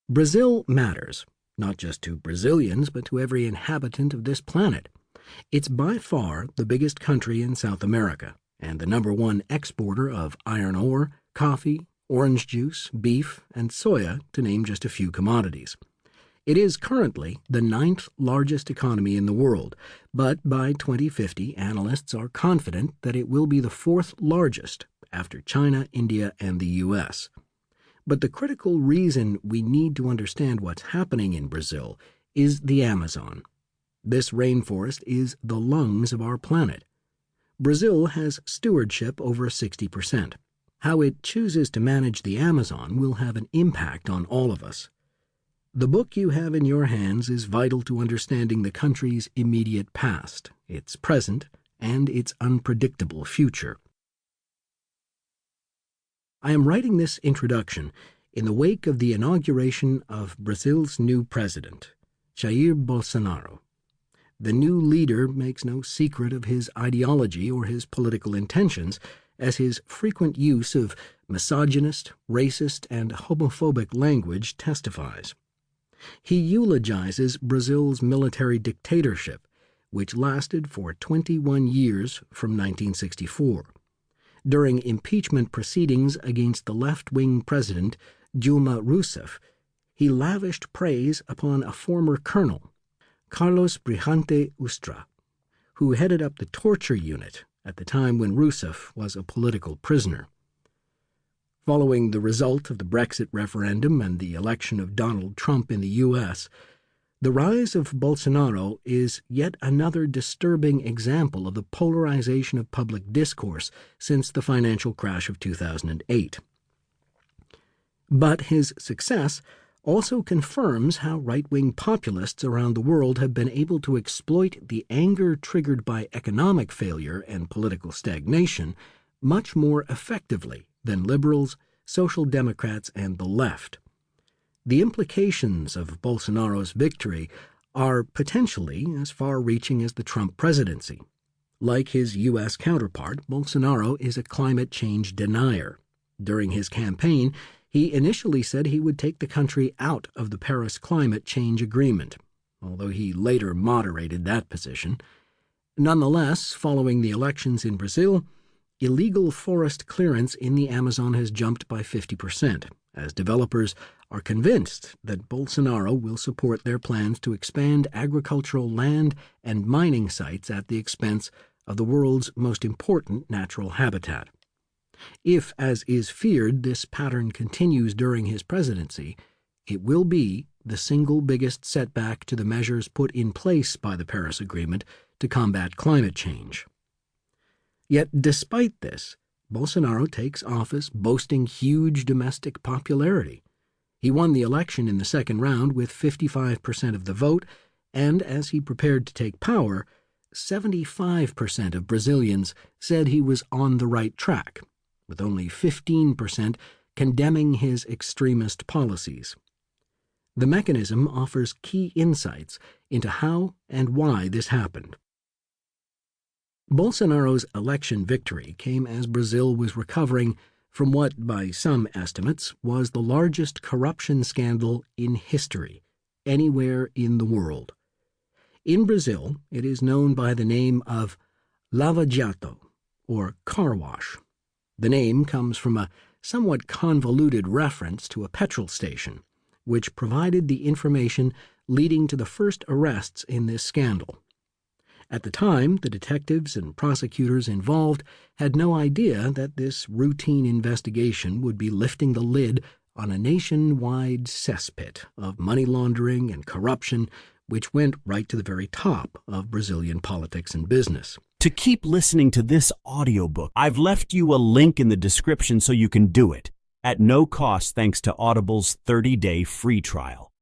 Brazil matters, not just to Brazilians, but to every inhabitant of this planet. It's by far the biggest country in South America, and the number one exporter of iron ore, coffee, orange juice, beef, and soya, to name just a few commodities. It is currently the ninth largest economy in the world, but by 2050, analysts are confident that it will be the fourth largest after China, India, and the U.S. But the critical reason we need to understand what's happening in Brazil is the Amazon. This rainforest is the lungs of our planet. Brazil has stewardship over 60%. How it chooses to manage the Amazon will have an impact on all of us. The book you have in your hands is vital to understanding the country's immediate past, its present, and its unpredictable future. I am writing this introduction in the wake of the inauguration of Brazil's new president, Jair Bolsonaro. The new leader makes no secret of his ideology or his political intentions, as his frequent use of misogynist, racist, and homophobic language testifies. He eulogizes Brazil's military dictatorship, which lasted for 21 years from 1964. During impeachment proceedings against the left-wing president, Dilma Rousseff, he lavished praise upon a former colonel, Carlos Brilhante Ustra, who headed up the torture unit at the time when Rousseff was a political prisoner. Following the result of the Brexit referendum and the election of Donald Trump in the U.S., the rise of Bolsonaro is yet another disturbing example of the polarization of public discourse since the financial crash of 2008. But his success also confirms how right-wing populists around the world have been able to exploit the anger triggered by economic failure and political stagnation much more effectively than liberals, social democrats, and the left. The implications of Bolsonaro's victory are potentially as far-reaching as the Trump presidency. Like his U.S. counterpart, Bolsonaro is a climate change denier. During his campaign, he initially said he would take the country out of the Paris Climate Change Agreement, although he later moderated that position. Nonetheless, following the elections in Brazil, illegal forest clearance in the Amazon has jumped by 50%, as developers are convinced that Bolsonaro will support their plans to expand agricultural land and mining sites at the expense of the world's most important natural habitat. If, as is feared, this pattern continues during his presidency, it will be the single biggest setback to the measures put in place by the Paris Agreement to combat climate change. Yet despite this, Bolsonaro takes office boasting huge domestic popularity. He won the election in the second round with 55% of the vote, and as he prepared to take power, 75% of Brazilians said he was on the right track, with only 15% condemning his extremist policies. The mechanism offers key insights into how and why this happened. Bolsonaro's election victory came as Brazil was recovering from what, by some estimates, was the largest corruption scandal in history, anywhere in the world. In Brazil, it is known by the name of Lava Jato, or car wash. The name comes from a somewhat convoluted reference to a petrol station, which provided the information leading to the first arrests in this scandal. At the time, the detectives and prosecutors involved had no idea that this routine investigation would be lifting the lid on a nationwide cesspit of money laundering and corruption, which went right to the very top of Brazilian politics and business. To keep listening to this audiobook, I've left you a link in the description so you can do it, at no cost thanks to Audible's 30-day free trial.